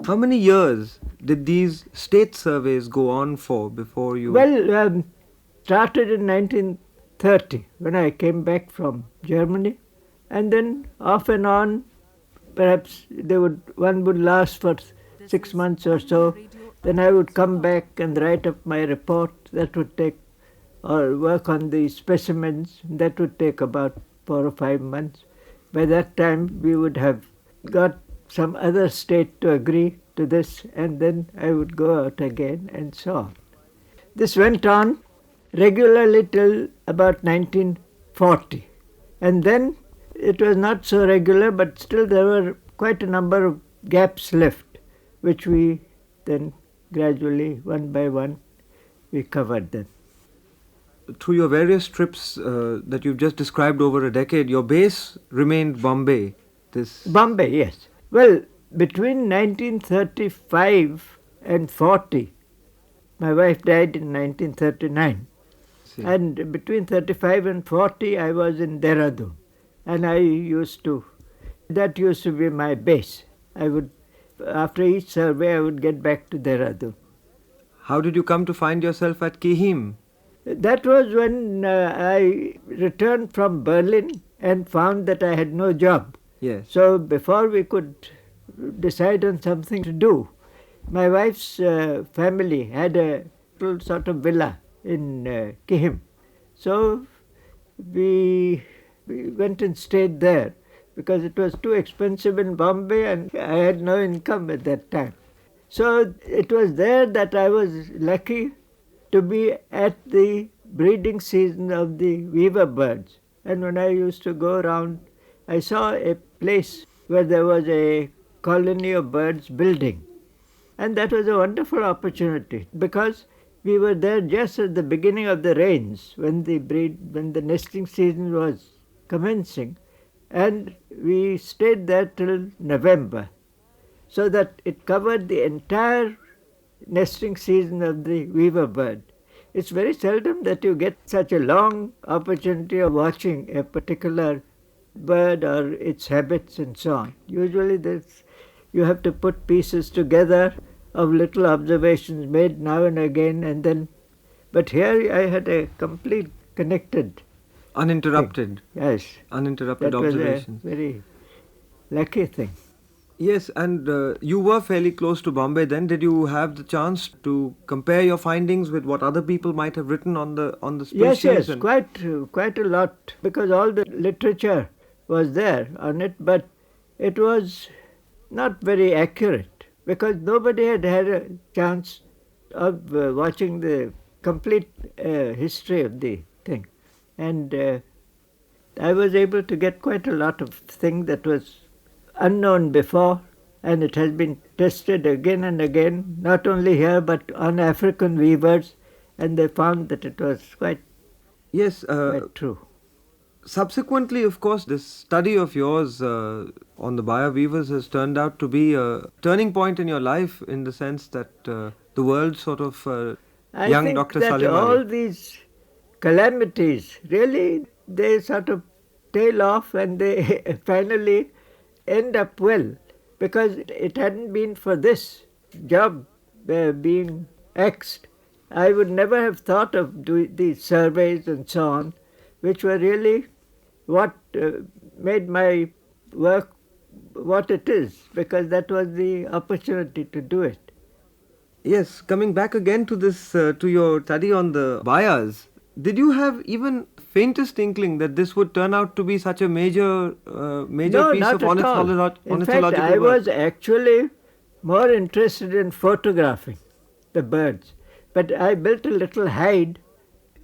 How many years did these state surveys go on for before you... Well, started in 1930 when I came back from Germany, and then off and on, perhaps one would last for 6 months or so. Then I would come back and write up my report. That would take, or work on the specimens. That would take about 4 or 5 months. By that time, we would have got some other state to agree to this, and then I would go out again, and so on. This went on regularly till about 1940. And then it was not so regular, but still there were quite a number of gaps left, which we then gradually, one by one, we covered then. Through your various trips that you've just described over a decade, your base remained Bombay. Bombay, yes. Well, between 1935 and 40, my wife died in 1939. And between 35 and 40, I was in Dehradun. And that used to be my base. After each survey, I would get back to Dehradun. How did you come to find yourself at Kihim? That was when I returned from Berlin and found that I had no job. Yes. So before we could decide on something to do, my wife's family had a little sort of villa in Kihim. So we went and stayed there because it was too expensive in Bombay and I had no income at that time. So it was there that I was lucky to be at the breeding season of the weaver birds. And when I used to go around, I saw a place where there was a colony of birds building. And that was a wonderful opportunity because we were there just at the beginning of the rains when the nesting season was commencing, and we stayed there till November, so that it covered the entire nesting season of the weaver bird. It's very seldom that you get such a long opportunity of watching a particular bird or its habits and so on. Usually you have to put pieces together of little observations made now and again, but here I had a complete connected uninterrupted thing. Yes, uninterrupted that observations. Was a very lucky thing. Yes, and you were fairly close to Bombay then. Did you have the chance to compare your findings with what other people might have written on the species? Yes, quite a lot, because all the literature was there on it, but it was not very accurate because nobody had a chance of watching the complete history of the thing. And I was able to get quite a lot of thing that was unknown before, and it has been tested again and again, not only here but on African weavers, and they found that it was quite true. Subsequently, of course, this study of yours on the buyer weavers has turned out to be a turning point in your life, in the sense that the world sort of young Dr. Salim Ali. I think that all these calamities, really, they sort of tail off and they finally end up well, because it hadn't been for this job being axed, I would never have thought of doing these surveys and so on, which were really what made my work what it is, because that was the opportunity to do it. Yes, coming back again to this, to your study on the buyers, did you have even faintest inkling that this would turn out to be such a major piece of ornithological work? In fact, I was actually more interested in photographing the birds. But I built a little hide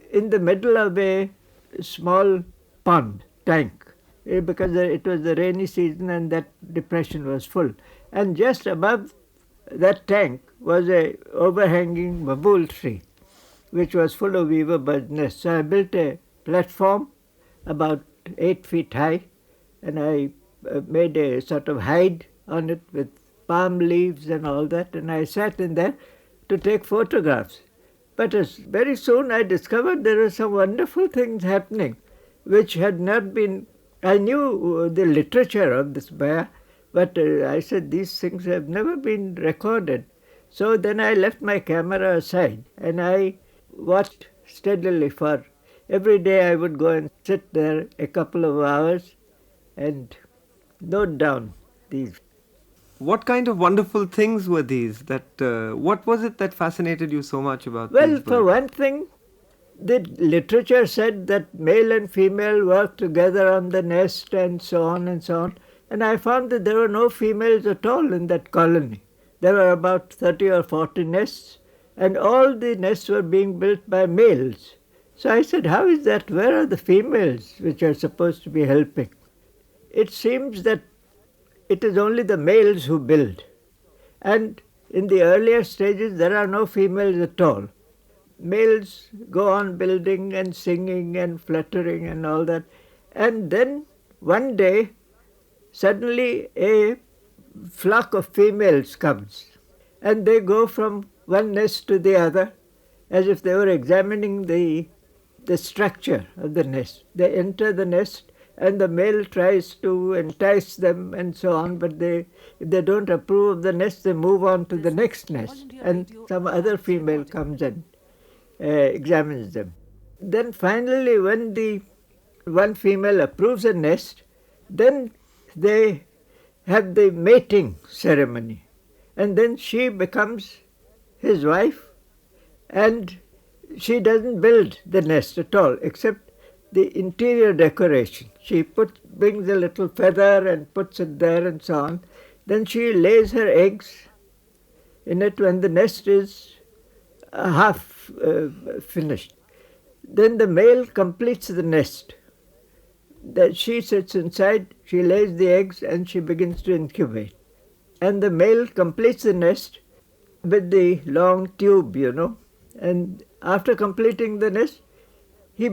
in the middle of a small pond, tank, because it was the rainy season and that depression was full. And just above that tank was a overhanging babool tree, which was full of weaver bird nests. So I built a platform about 8 feet high, and I made a sort of hide on it with palm leaves and all that, and I sat in there to take photographs. But very soon I discovered there were some wonderful things happening which had not been... I knew the literature of this buyer But I said, these things have never been recorded. So then I left my camera aside and I watched steadily for every day. I would go and sit there a couple of hours and note down these. What kind of wonderful things were these? What was it that fascinated you so much about Well, these for birds? one thing, the literature said that male and female work together on the nest and so on and so on. And I found that there were no females at all in that colony. There were about 30 or 40 nests, and all the nests were being built by males. So I said, how is that? Where are the females which are supposed to be helping? It seems that it is only the males who build. And in the earlier stages, there are no females at all. Males go on building and singing and fluttering and all that. And then one day, suddenly a flock of females comes. And they go from one nest to the other as if they were examining the structure of the nest. They enter the nest and the male tries to entice them and so on, but if they don't approve of the nest, they move on to the next nest. And some other female comes and examines them. Then finally, when the one female approves a nest, then they have the mating ceremony. And then she becomes his wife, and she doesn't build the nest at all, except the interior decoration. She brings a little feather and puts it there and so on. Then she lays her eggs in it when the nest is half finished. Then the male completes the nest. Then she sits inside, she lays the eggs and she begins to incubate. And the male completes the nest with the long tube, And after completing the nest, he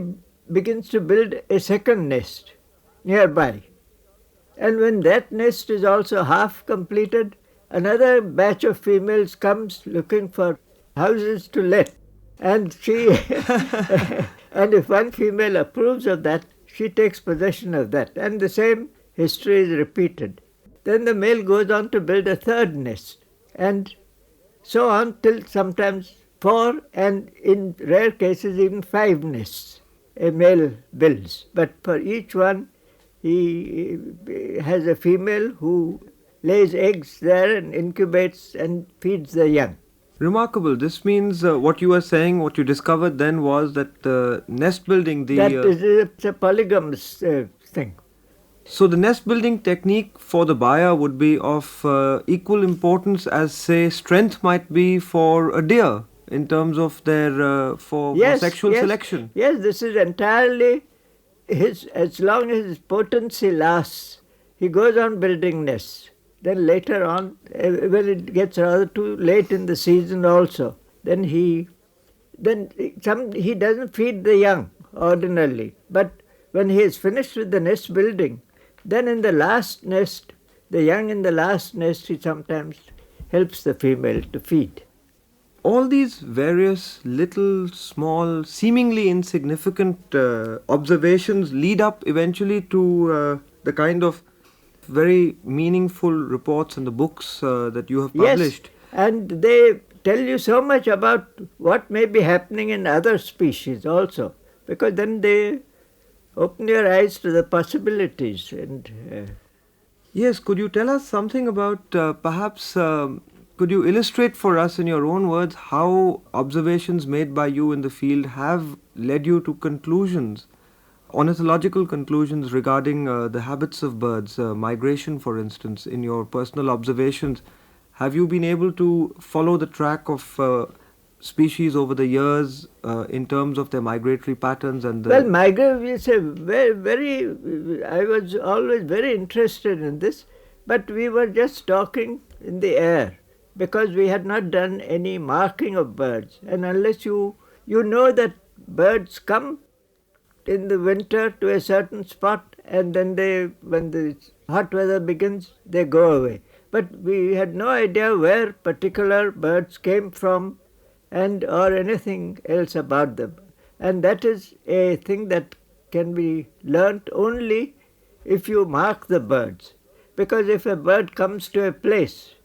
begins to build a second nest nearby. And when that nest is also half completed, another batch of females comes looking for houses to let. And and if one female approves of that, she takes possession of that. And the same history is repeated. Then the male goes on to build a third nest. And so on till sometimes 4 and in rare cases even 5 nests a male builds. But for each one he has a female who lays eggs there and incubates and feeds the young. Remarkable. This means what you were saying, what you discovered then was that the nest building, It's a polygamous thing. So the nest building technique for the buyer would be of equal importance as, say, strength might be for a deer in terms of their for sexual selection. Yes, this is entirely as long as his potency lasts, he goes on building nests. Then later on, when it gets rather too late in the season also, then he doesn't feed the young ordinarily. But when he is finished with the nest building, then in the last nest, the young in the last nest, he sometimes helps the female to feed. All these various little, small, seemingly insignificant observations lead up eventually to the kind of very meaningful reports and the books that you have published. Yes, and they tell you so much about what may be happening in other species also, because then they open your eyes to the possibilities. Yes, could you tell us something about perhaps could you illustrate for us in your own words how observations made by you in the field have led you to conclusions, ornithological conclusions regarding the habits of birds, migration for instance, in your personal observations? Have you been able to follow the track of species over the years in terms of their migratory patterns and Well, migratory is a very, I was always very interested in this, but we were just talking in the air because we had not done any marking of birds. And unless you know that birds come in the winter to a certain spot and then when the hot weather begins, they go away. But we had no idea where particular birds came from or anything else about them. And that is a thing that can be learnt only if you mark the birds. Because if a bird comes to a place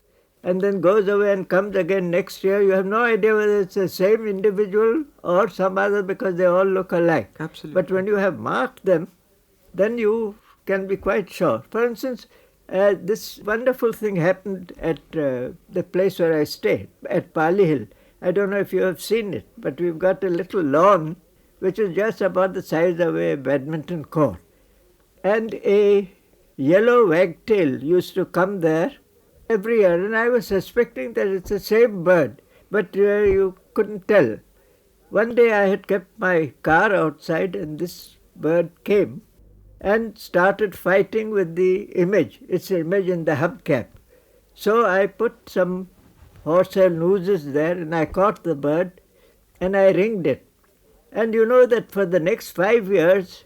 and then goes away and comes again next year, you have no idea whether it's the same individual or some other, because they all look alike. Absolutely. But when you have marked them, then you can be quite sure. For instance, this wonderful thing happened at the place where I stay, at Pali Hill. I don't know if you have seen it, but we've got a little lawn which is just about the size of a badminton court. And a yellow wagtail used to come there every year, and I was suspecting that it's the same bird, but you couldn't tell. One day I had kept my car outside, and this bird came and started fighting with the image, its image in the hubcap. So I put some horsehair nooses there, and I caught the bird and I ringed it. And you know that for the next 5 years,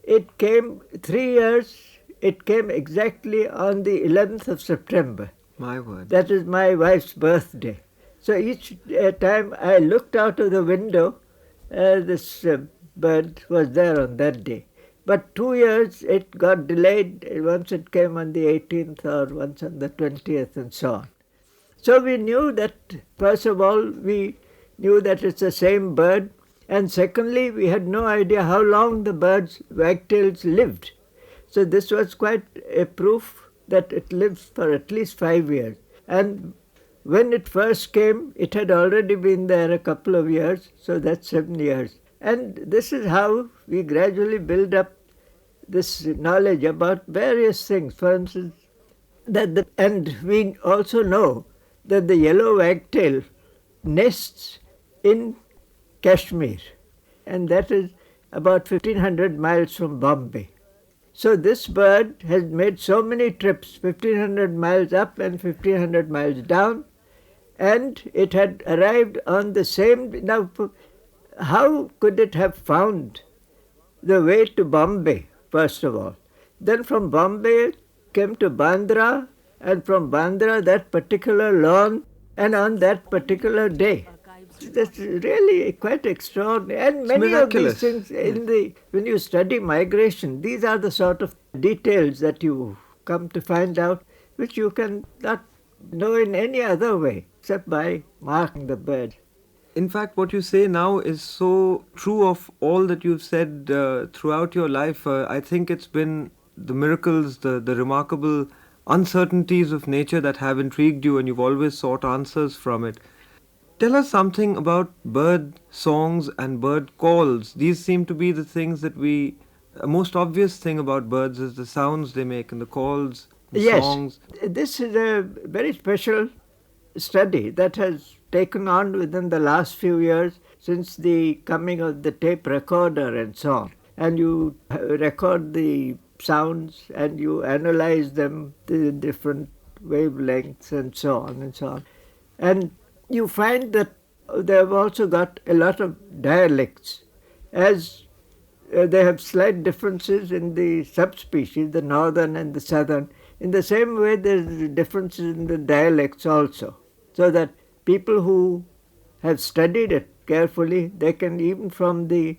it came 3 years, it came exactly on the 11th of September. My word. That is my wife's birthday. So each time I looked out of the window, this bird was there on that day. But 2 years it got delayed. Once it came on the 18th or once on the 20th and so on. So we knew that, first of all, we knew that it's the same bird. And secondly, we had no idea how long the bird's wagtails lived. So this was quite a proof that it lives for at least 5 years. And when it first came, it had already been there a couple of years, so that's 7 years. And this is how we gradually build up this knowledge about various things. For instance, and we also know that the yellow wagtail nests in Kashmir, and that is about 1500 miles from Bombay. So this bird has made so many trips, 1500 miles up and 1500 miles down, and it had arrived on the same. Now, how could it have found the way to Bombay, first of all? Then from Bombay it came to Bandra, and from Bandra that particular lawn, and on that particular day. That's really quite extraordinary. And many of these things, when you study migration, these are the sort of details that you come to find out, which you can not know in any other way, except by marking the bird. In fact, what you say now is so true of all that you've said throughout your life. I think it's been the miracles, the remarkable uncertainties of nature that have intrigued you, and you've always sought answers from it. Tell us something about bird songs and bird calls. These seem to be the things that a most obvious thing about birds is the sounds they make and the calls, the songs. This is a very special study that has taken on within the last few years since the coming of the tape recorder and so on. And you record the sounds and you analyze them, the different wavelengths and so on and so on. And you find that they have also got a lot of dialects, as they have slight differences in the subspecies, the northern and the southern. In the same way, there's differences in the dialects also, so that people who have studied it carefully, they can, even from the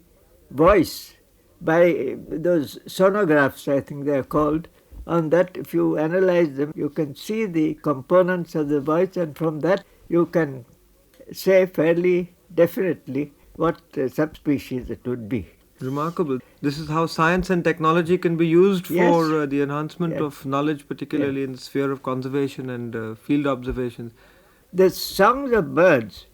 voice, by those sonographs, I think they are called, on that, if you analyze them, you can see the components of the voice, and from that you can say fairly definitely what subspecies it would be. Remarkable. This is how science and technology can be used for the enhancement of knowledge, particularly in the sphere of conservation and field observations. The songs of birds,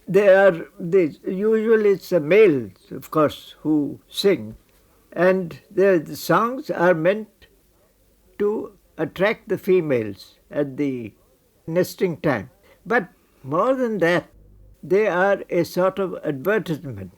usually it's the males, of course, who sing, and the songs are meant to attract the females at the nesting time. But more than that, they are a sort of advertisement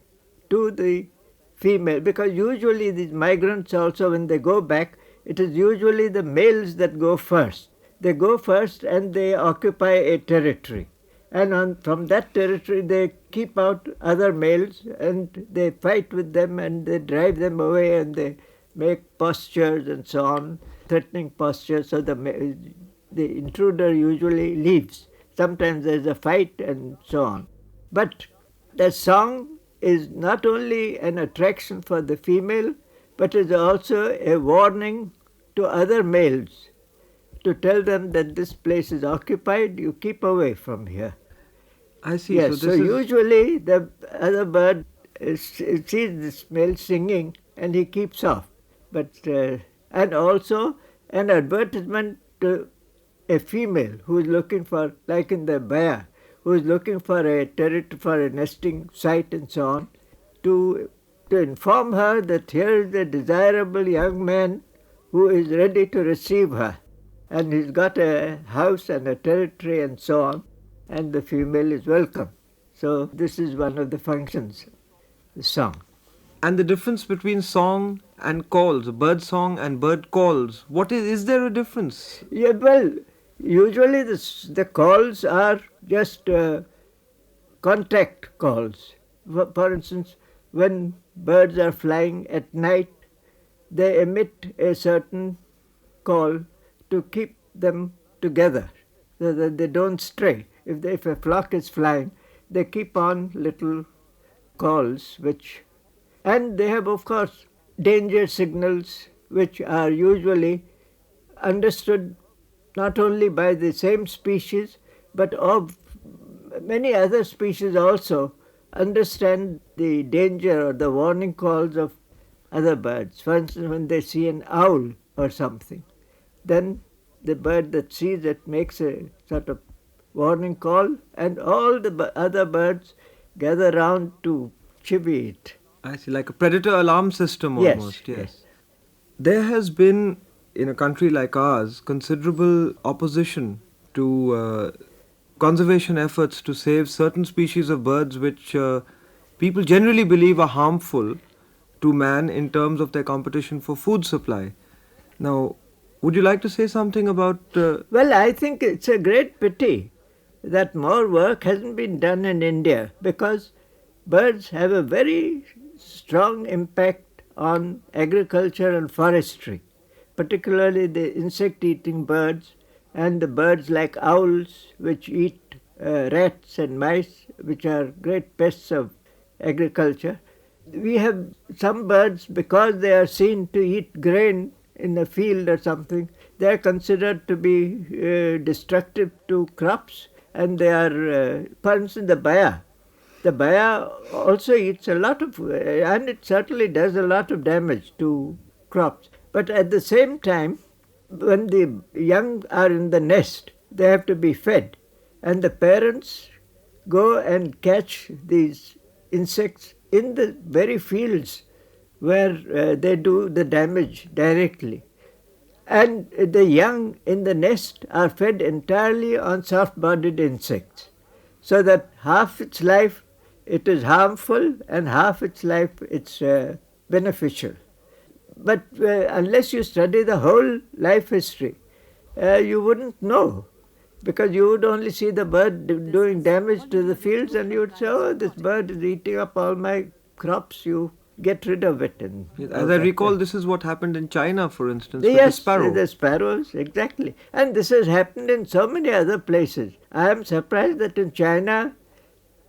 to the female, because usually these migrants also, when they go back, it is usually the males that go first. They go first and they occupy a territory. And from that territory they keep out other males and they fight with them and they drive them away and they make postures and so on, threatening postures, so the intruder usually leaves. Sometimes there's a fight and so on. But the song is not only an attraction for the female, but is also a warning to other males to tell them that this place is occupied, you keep away from here. I see. Yes, So so this is usually the other bird sees the male singing and he keeps off. But and also an advertisement to a female who is looking for, like in the Baya, who is looking for a territory for a nesting site and so on, to inform her that here is a desirable young man who is ready to receive her, and he's got a house and a territory and so on, and the female is welcome. So this is one of the functions, the song. And the difference between song and calls, bird song and bird calls. What is there a difference? Yeah, well, usually the calls are just contact calls. For instance, when birds are flying at night, they emit a certain call to keep them together so that they don't stray. If a flock is flying, they keep on little calls and they have, of course, danger signals which are usually understood not only by the same species but of many other species also understand the danger or the warning calls of other birds. For instance, when they see an owl or something, then the bird that sees it makes a sort of warning call and all the other birds gather round to chivvy it. I see, like a predator alarm system Yes, almost. yes. There has been, in a country like ours, considerable opposition to conservation efforts to save certain species of birds which people generally believe are harmful to man in terms of their competition for food supply. Now, would you like to say something about... Well, I think it's a great pity that more work hasn't been done in India because birds have a very strong impact on agriculture and forestry, particularly the insect-eating birds and the birds like owls which eat rats and mice, which are great pests of agriculture. We have some birds, because they are seen to eat grain in a field or something, they are considered to be destructive to crops, and they are, for instance, the baya. The baya also eats a lot of, and it certainly does a lot of damage to crops. But at the same time, when the young are in the nest, they have to be fed. And the parents go and catch these insects in the very fields where they do the damage directly. And the young in the nest are fed entirely on soft-bodied insects, so that half its life it is harmful and half its life it's beneficial. But unless you study the whole life history, you wouldn't know, because you would only see the bird doing damage to the fields and you would say, oh, this bird is eating up all my crops, you get rid of it. And As I recall, this is what happened in China, for instance, with yes, the sparrow. the sparrows, exactly. And this has happened in so many other places. I am surprised that in China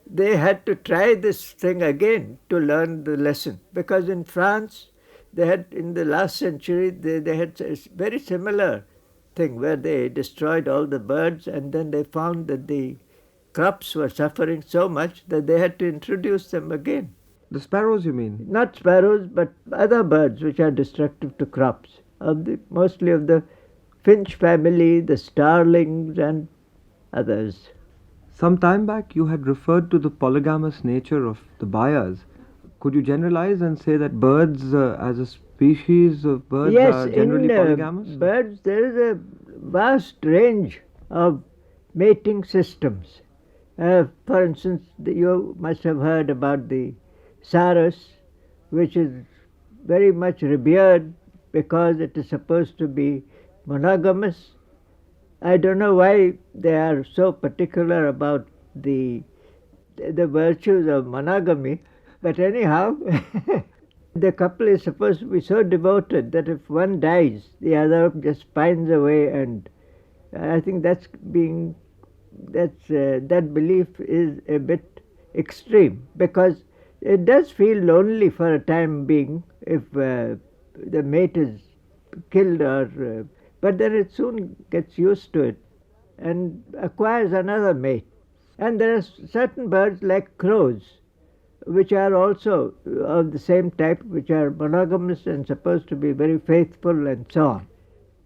they had to try this thing again to learn the lesson, because in France they had, in the last century, they had a very similar thing where they destroyed all the birds, and then they found that the crops were suffering so much that they had to introduce them again. The sparrows, you mean? Not sparrows, but other birds which are destructive to crops, mostly of the finch family, the starlings and others. Some time back, you had referred to the polygamous nature of the bayas. Could you generalize and say that birds, as a species of birds, are generally polygamous? In birds there is a vast range of mating systems. For instance, you must have heard about the sarus, which is very much revered because it is supposed to be monogamous. I don't know why they are so particular about the virtues of monogamy, but anyhow, the couple is supposed to be so devoted that if one dies, the other just pines away, and I think that belief is a bit extreme, because it does feel lonely for a time being if the mate is killed or but then it soon gets used to it and acquires another mate. And there are certain birds like crows, which are also of the same type, which are monogamous and supposed to be very faithful and so on.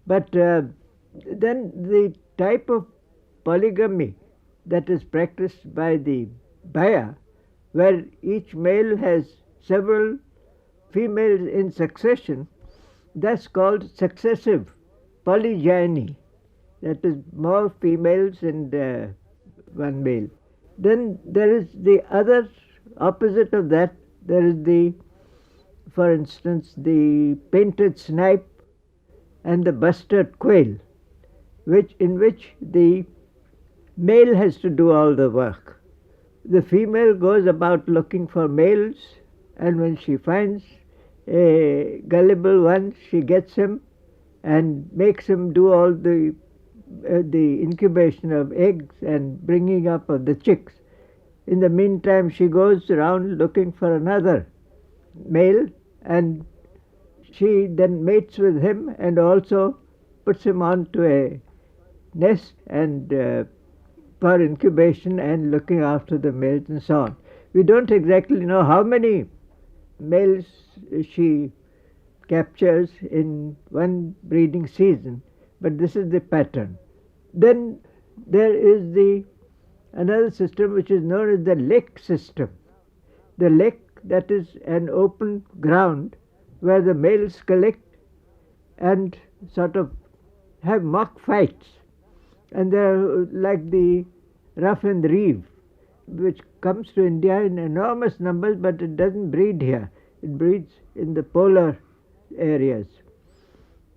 But then the type of polygamy that is practiced by the buyer, where each male has several females in succession, that's called successive polygyny. That is more females and one male. Then there is the other opposite of that. There is the, for instance, the painted snipe and the bustard quail, in which the male has to do all the work. The female goes about looking for males, and when she finds a gullible one, she gets him and makes him do all the incubation of eggs and bringing up of the chicks. In the meantime, she goes around looking for another male, and she then mates with him and also puts him onto a nest and for incubation and looking after the males and so on. We don't exactly know how many males she captures in one breeding season, but this is the pattern. Then there is another system which is known as the lake system. The lake, that is an open ground where the males collect and sort of have mock fights. And they're like the rough and reeve, which comes to India in enormous numbers, but it doesn't breed here. It breeds in the polar areas.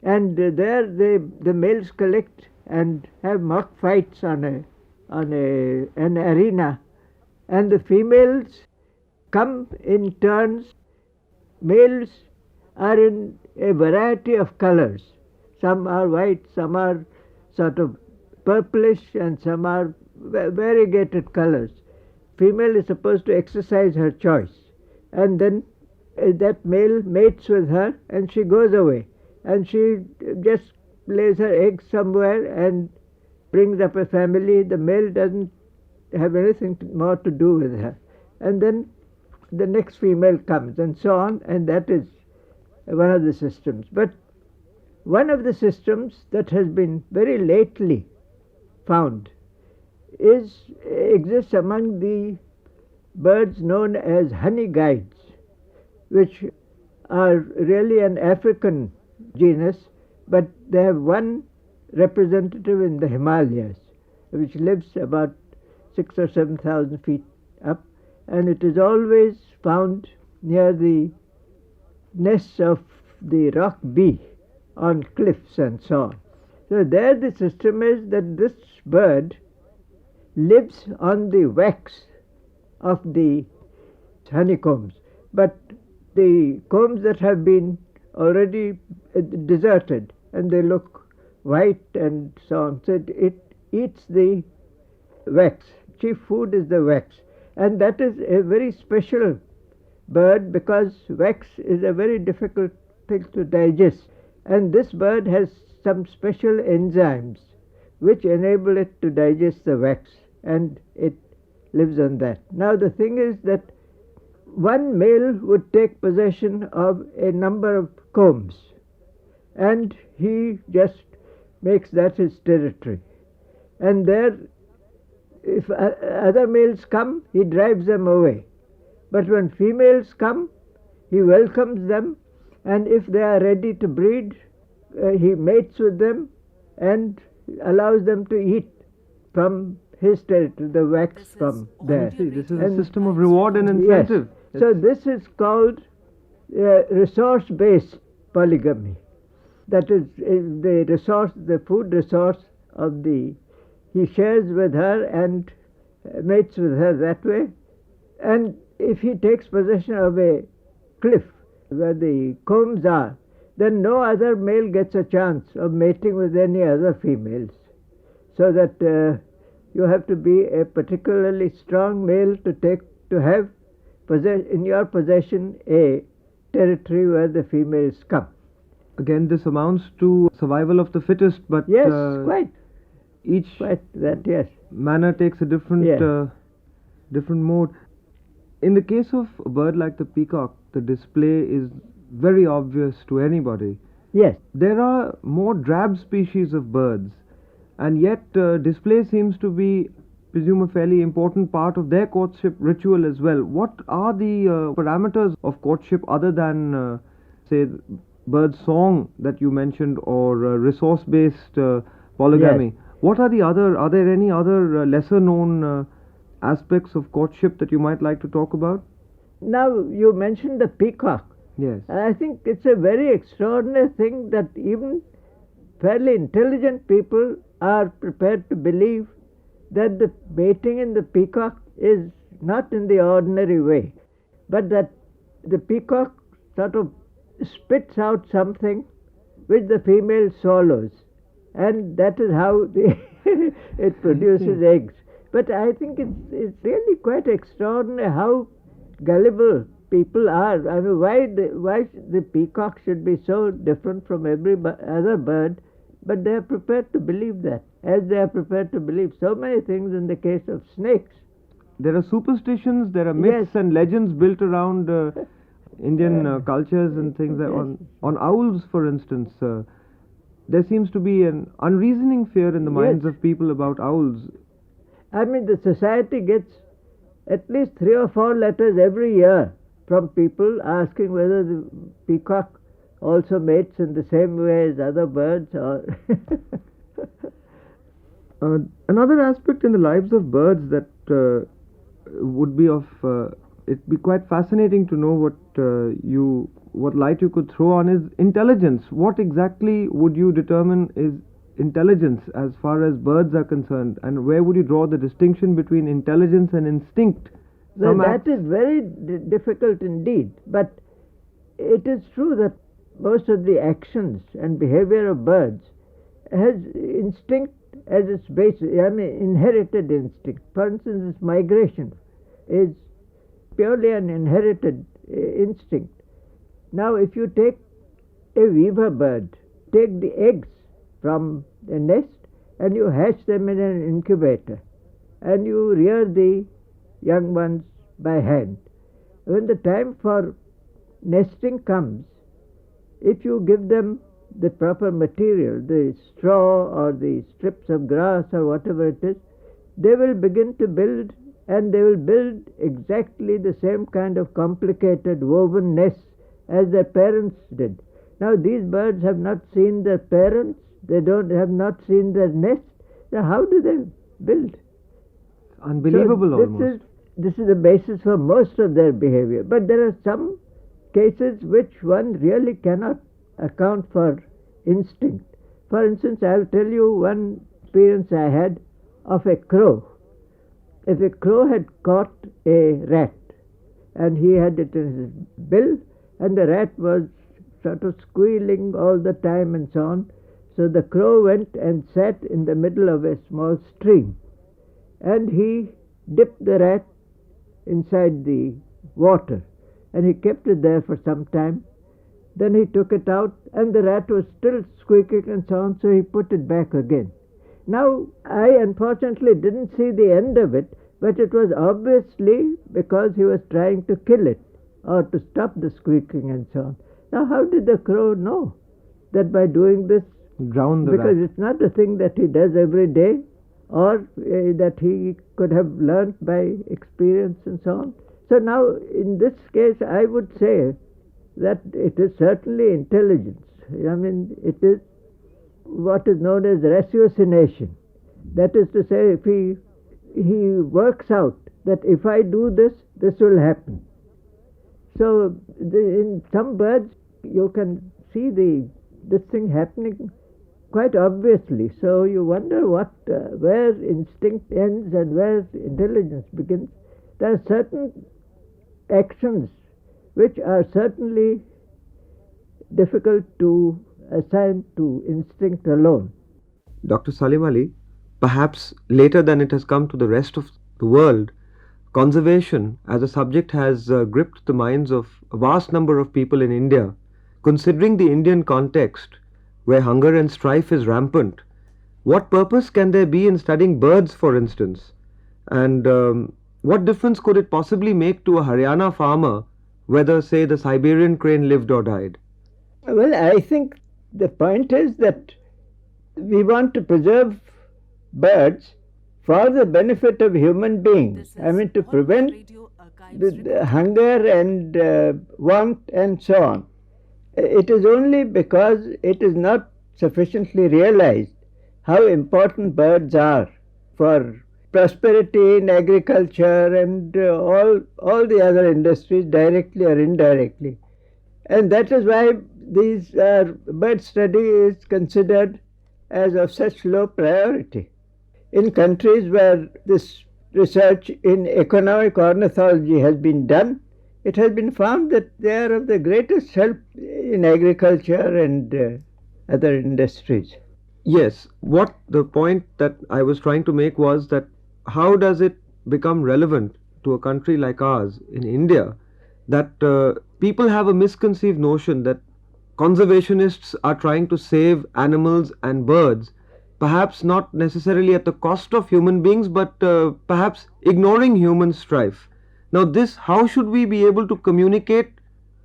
And there the males collect and have mock fights on an arena, and the females come in turns. Males are in a variety of colors. Some are white, some are sort of purplish, and some are variegated colors. Female is supposed to exercise her choice, and then that male mates with her and she goes away, and she just lays her eggs somewhere and brings up a family. The male doesn't have anything more to do with her, and then the next female comes and so on, and that is one of the systems. But one of the systems that has been very lately found exists among the birds known as honey guides, which are really an African genus, but they have one representative in the Himalayas, which lives about 6,000 or 7,000 feet up, and it is always found near the nests of the rock bee on cliffs and so on. So there the system is that this bird lives on the wax of the honeycombs, but the combs that have been already deserted and they look white and so on, so it eats the wax. Chief food is the wax, and that is a very special bird because wax is a very difficult thing to digest, and this bird has some special enzymes which enable it to digest the wax, and it lives on that. Now the thing is that one male would take possession of a number of combs, and he just makes that his territory, and there if other males come, he drives them away. But when females come, he welcomes them, and if they are ready to breed, he mates with them and allows them to eat from his territory, the wax from there. See, this is a system of reward and incentive. Yes. So this is called resource-based polygamy. That is the resource, the food resource of he shares with her and mates with her that way. And if he takes possession of a cliff where the combs are, then no other male gets a chance of mating with any other females. So that you have to be a particularly strong male to have in your possession a territory where the females come. Again, this amounts to survival of the fittest, but Yes, quite, each that, yes. manner takes a different Yeah. different mode. In the case of a bird like the peacock, the display is very obvious to anybody. Yes. There are more drab species of birds, and yet display seems to be, presume, a fairly important part of their courtship ritual as well. What are the parameters of courtship other than, say, bird song that you mentioned, or resource-based polygamy? Yes. What are the other? Are there any other lesser-known aspects of courtship that you might like to talk about? Now, you mentioned the peacock. Yes. And I think it's a very extraordinary thing that even fairly intelligent people are prepared to believe that the mating in the peacock is not in the ordinary way, but that the peacock sort of spits out something which the female swallows, and that is how it produces eggs. But I think it's really quite extraordinary how gullible people are. I mean, why the peacock should be so different from every other bird, but they are prepared to believe that, as they are prepared to believe so many things in the case of snakes. There are superstitions, there are myths Yes. and legends built around Indian cultures and things like on owls, for instance. There seems to be an unreasoning fear in the minds Yes. of people about owls. I mean, the society gets at least 3 or 4 letters every year from people asking whether the peacock also mates in the same way as other birds, or Another aspect in the lives of birds that would be of it'd be quite fascinating to know what light you could throw on is intelligence. What exactly would you determine is intelligence as far as birds are concerned, and where would you draw the distinction between intelligence and instinct? well, that acts- is very difficult indeed. But it is true that most of the actions and behavior of birds has instinct as its basis. I mean, inherited instinct. For instance, this migration is purely an inherited instinct. Now, if you take a weaver bird, take the eggs from the nest and you hatch them in an incubator, and you rear the young ones by hand. When the time for nesting comes, if you give them the proper material, the straw or the strips of grass or whatever it is, they will begin to build, and they will build exactly the same kind of complicated woven nests as their parents did. Now, these birds have not seen their parents, they have not seen their nest. Now, how do they build? Unbelievable So almost. this is the basis for most of their behavior. But there are some cases which one really cannot account for instinct. For instance, I'll tell you one experience I had of a crow. If a crow had caught a rat and he had it in his bill, and the rat was sort of squealing all the time and so on, so the crow went and sat in the middle of a small stream, and he dipped the rat inside the water, and he kept it there for some time. Then he took it out, and the rat was still squeaking and so on, so he put it back again. Now, I unfortunately didn't see the end of it, but it was obviously because he was trying to kill it or to stop the squeaking and so on. Now, how did the crow know that by doing this? Drown the Because rat. it's not a thing that he does every day, or that he could have learnt by experience and so on. So now, in this case, I would say that it is certainly intelligence. I mean, it is what is known as ratiocination. That is to say, if he works out that if I do this, this will happen. So in some birds, you can see this thing happening quite obviously. So you wonder where instinct ends and where intelligence begins. There are certain actions which are certainly difficult to assign to instinct alone. Dr. Salim Ali, perhaps later than it has come to the rest of the world, conservation as a subject has gripped the minds of a vast number of people in India. considering the Indian context, where hunger and strife is rampant, what purpose can there be in studying birds, for instance? And what difference could it possibly make to a Haryana farmer whether, say, the Siberian crane lived or died? Well, I think the point is that we want to preserve birds for the benefit of human beings. I mean, to prevent the hunger and want and so on. It is only because it is not sufficiently realized how important birds are for prosperity in agriculture and all the other industries, directly or indirectly. And that is why these bird study is considered as of such low priority. In countries where this research in economic ornithology has been done, it has been found that they are of the greatest help in agriculture and other industries. Yes, what the point that I was trying to make was that how does it become relevant to a country like ours in India that people have a misconceived notion that conservationists are trying to save animals and birds, perhaps not necessarily at the cost of human beings, but perhaps ignoring human strife. Now, this, how should we be able to communicate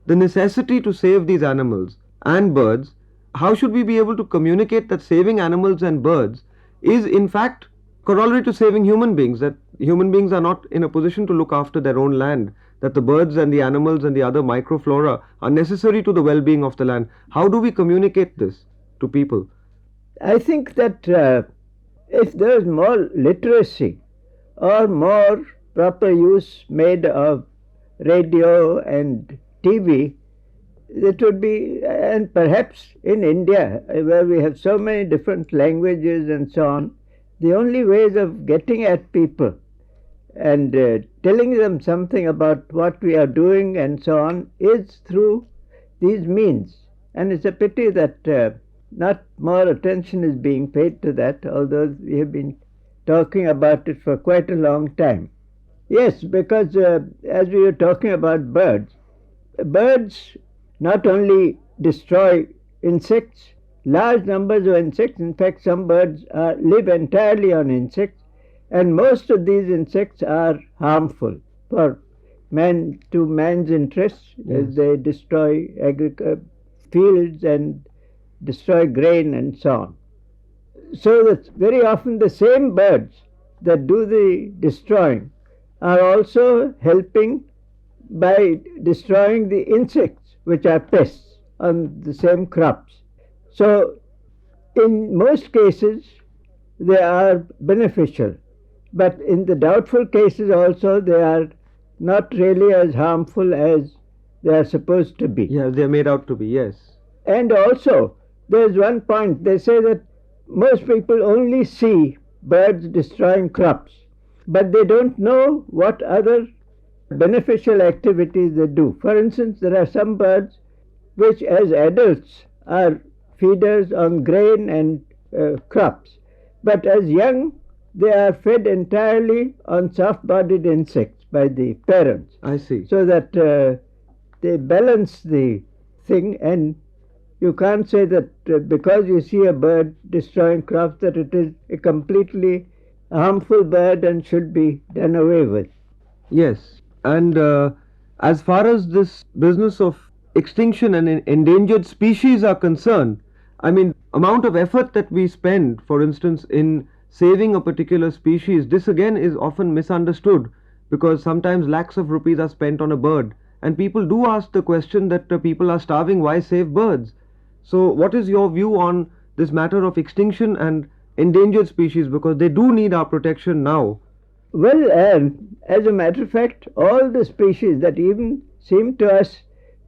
the necessity to save these animals and birds? How should we be able to communicate that saving animals and birds is in fact corollary to saving human beings, that human beings are not in a position to look after their own land, that the birds and the animals and the other microflora are necessary to the well-being of the land? How do we communicate this to people? I think that if there is more literacy or more proper use made of radio and TV, it would be, and perhaps in India, where we have so many different languages and so on, the only ways of getting at people and telling them something about what we are doing and so on is through these means. And it's a pity that not more attention is being paid to that, although we have been talking about it for quite a long time. Yes, because as we were talking about birds, birds not only destroy insects, large numbers of insects. In fact, some birds live entirely on insects, and most of these insects are harmful for to man's interests. Yes. As they destroy fields and destroy grain and so on. So that very often the same birds that do the destroying are also helping by destroying the insects, which are pests on the same crops. So in most cases they are beneficial, but in the doubtful cases also they are not really as harmful as they are supposed to be. Yeah, they are made out to be, yes. And also there's one point, they say that most people only see birds destroying crops, but they don't know what other beneficial activities they do. For instance, there are some birds which as adults are feeders on grain and crops, but as young they are fed entirely on soft-bodied insects by the parents. I see. So that they balance the thing, and you can't say that because you see a bird destroying crops that it is a completely harmful bird and should be done away with. Yes, and as far as this business of extinction and endangered species are concerned, I mean, amount of effort that we spend, for instance, in saving a particular species, this again is often misunderstood, because sometimes lakhs of rupees are spent on a bird, and people do ask the question that people are starving, why save birds? So what is your view on this matter of extinction and endangered species, because they do need our protection now? Well, as a matter of fact, all the species that even seem to us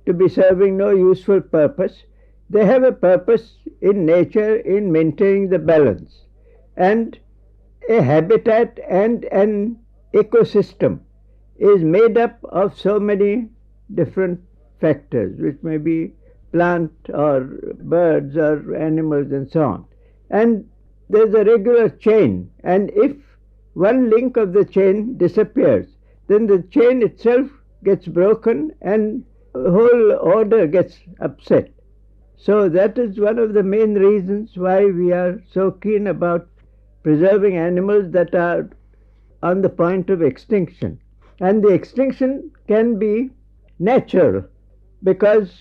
to be serving no useful purpose, they have a purpose in nature in maintaining the balance. And a habitat and an ecosystem is made up of so many different factors, which may be plant or birds or animals and so on. And there's a regular chain, and if one link of the chain disappears, then the chain itself gets broken and the whole order gets upset. So that is one of the main reasons why we are so keen about preserving animals that are on the point of extinction. And the extinction can be natural because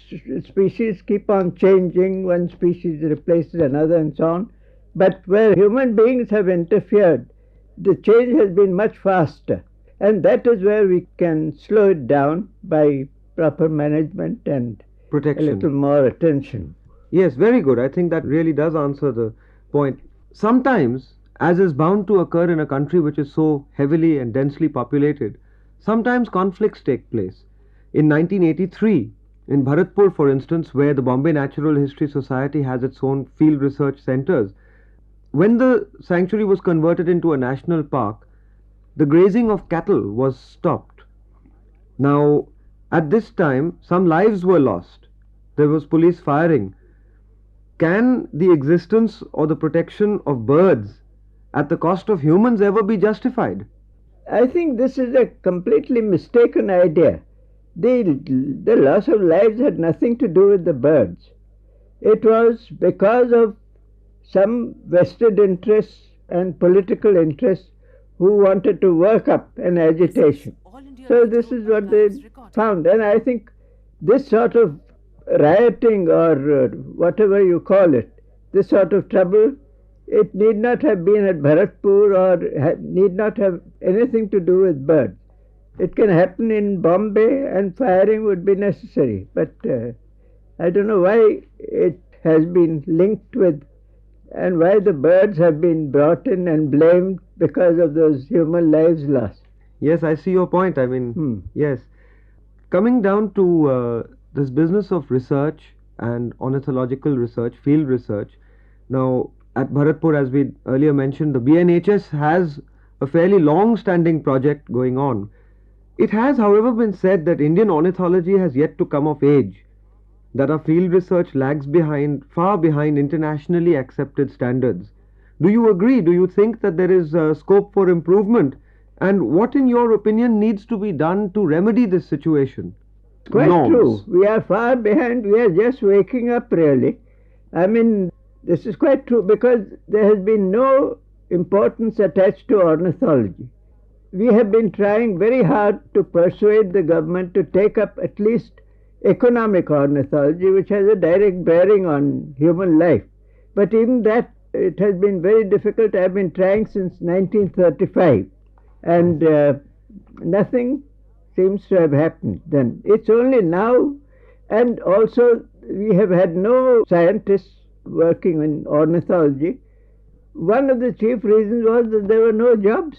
species keep on changing, one species replaces another and so on. But where human beings have interfered, the change has been much faster. And that is where we can slow it down by proper management and a Protection. little more attention. Yes, very good. I think that really does answer the point. Sometimes, as is bound to occur in a country which is so heavily and densely populated, sometimes conflicts take place. In 1983, in Bharatpur, for instance, where the Bombay Natural History Society has its own field research centers, when the sanctuary was converted into a national park, the grazing of cattle was stopped. Now, at this time, some lives were lost. There was police firing. Can the existence or the protection of birds at the cost of humans ever be justified? I think this is a completely mistaken idea. The loss of lives had nothing to do with the birds. It was because of some vested interests and political interests who wanted to work up an agitation. So this is what they found. And I think this sort of rioting or whatever you call it, this sort of trouble, it need not have been at Bharatpur or need not have anything to do with birds. It can happen in Bombay and firing would be necessary. But I don't know why it has been linked with and why the birds have been brought in and blamed because of those human lives lost. Yes, I see your point. I mean, yes. Coming down to this business of research and ornithological research, field research. Now, at Bharatpur, as we earlier mentioned, the BNHS has a fairly long-standing project going on. It has, however, been said that Indian ornithology has yet to come of age, that our field research lags behind, far behind internationally accepted standards. Do you agree? Do you think that there is scope for improvement? And what, in your opinion, needs to be done to remedy this situation? Quite Norms. true. We are far behind. We are just waking up, really. I mean, this is quite true because there has been no importance attached to ornithology. We have been trying very hard to persuade the government to take up at least economic ornithology, which has a direct bearing on human life. But even that, it has been very difficult. I've been trying since 1935, and nothing seems to have happened then. It's only now, and also we have had no scientists working in ornithology. One of the chief reasons was that there were no jobs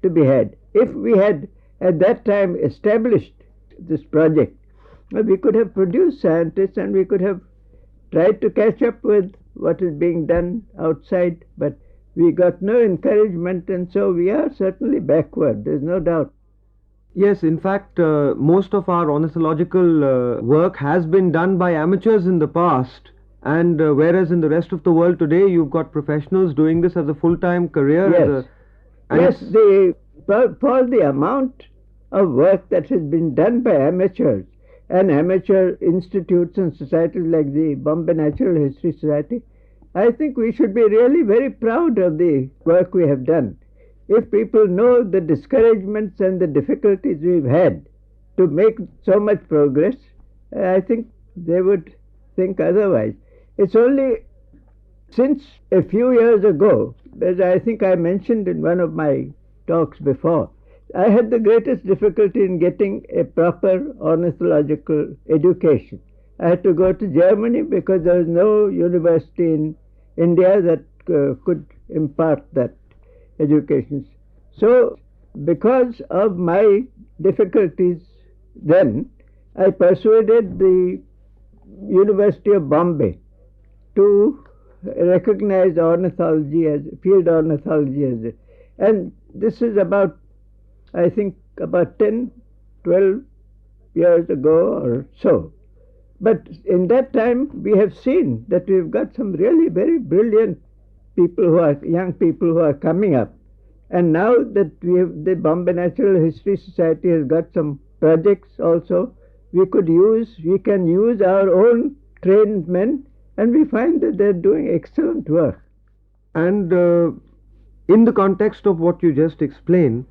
to be had. If we had at that time established this project, we could have produced scientists and we could have tried to catch up with what is being done outside, but we got no encouragement, and so we are certainly backward, there's no doubt. Yes, in fact, most of our ornithological work has been done by amateurs in the past, and whereas in the rest of the world today you've got professionals doing this as a full-time career. Yes, for the amount of work that has been done by amateurs and amateur institutes and societies like the Bombay Natural History Society, I think we should be really very proud of the work we have done. If people know the discouragements and the difficulties we've had to make so much progress, I think they would think otherwise. It's only since a few years ago, as I think I mentioned in one of my talks before, I had the greatest difficulty in getting a proper ornithological education. I had to go to Germany because there was no university in India that could impart that education. So, because of my difficulties then, I persuaded the University of Bombay to recognize ornithology as field ornithology as it. And this is about, I think, about 10, 12 years ago or so. But in that time, we have seen that we've got some really very brilliant people who are young people who are coming up. And now that we have the Bombay Natural History Society has got some projects also, we can use our own trained men And we find that they're doing excellent work. And in the context of what you just explained,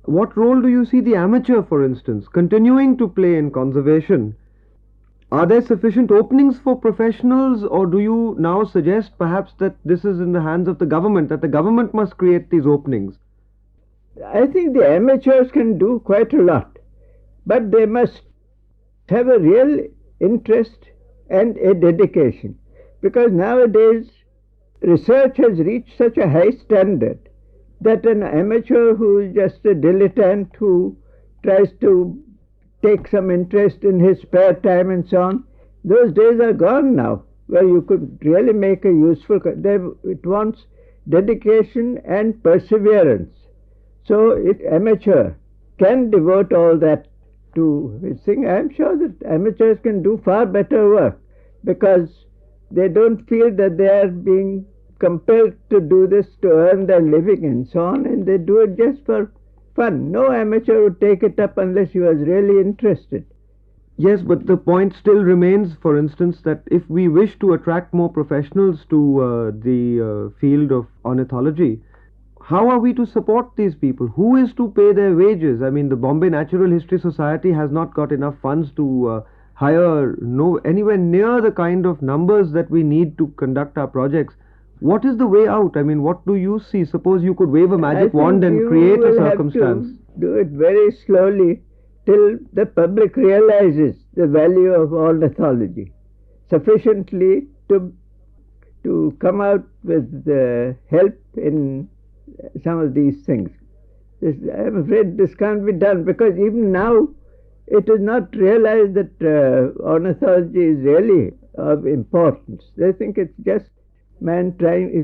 what role do you see the amateur, for instance, continuing to play in conservation? Are there sufficient openings for professionals, or do you now suggest perhaps that this is in the hands of the government, that the government must create these openings? I think the amateurs can do quite a lot, but they must have a real interest and a dedication, because nowadays research has reached such a high standard that an amateur who is just a dilettante who tries to take some interest in his spare time and so on, those days are gone now, where you could really make a useful. It wants dedication and perseverance. So if amateur can devote all that to his thing, I'm sure that amateurs can do far better work, because they don't feel that they are being compelled to do this to earn their living and so on, and they do it just for fun. No amateur would take it up unless he was really interested. Yes, but the point still remains, for instance, that if we wish to attract more professionals to the field of ornithology, how are we to support these people? Who is to pay their wages? I mean, the Bombay Natural History Society has not got enough funds to hire anywhere near the kind of numbers that we need to conduct our projects. What is the way out? I mean, what do you see? Suppose you could wave a magic wand and create a circumstance. Have to do it very slowly till the public realizes the value of ornithology sufficiently to come out with help in some of these things. I'm afraid this can't be done, because even now it is not realized that ornithology is really of importance. They think it's just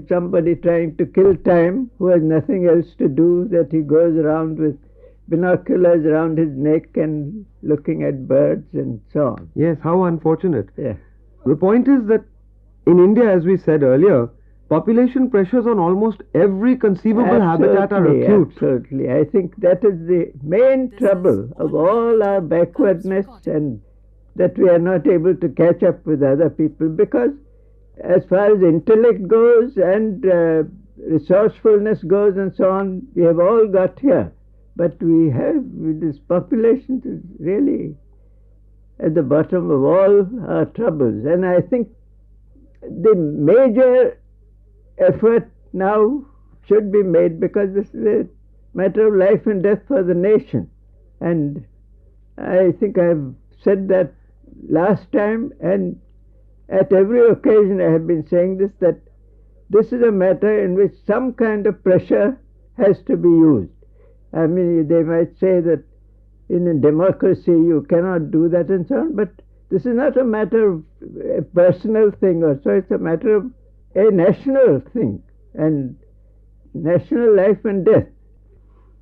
somebody trying to kill time who has nothing else to do, that he goes around with binoculars around his neck and looking at birds and so on. Yes, how unfortunate. Yeah. The point is that in India, as we said earlier, population pressures on almost every conceivable habitat are acute. Absolutely. I think that is the main trouble of all our backwardness, and that we are not able to catch up with other people, because as far as intellect goes and resourcefulness goes and so on, we have all got here. But this population is really at the bottom of all our troubles. And I think the major effort now should be made, because this is a matter of life and death for the nation. And I think I've said that last time, and at every occasion I have been saying this, that this is a matter in which some kind of pressure has to be used. I mean, they might say that in a democracy you cannot do that and so on, but this is not a matter of a personal thing or so, it's a matter of a national thing, and national life and death.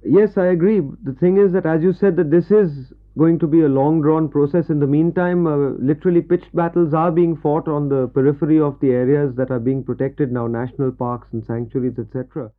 Yes, I agree. The thing is that, as you said, that this is going to be a long drawn process. In the meantime, literally pitched battles are being fought on the periphery of the areas that are being protected now, national parks and sanctuaries, etc.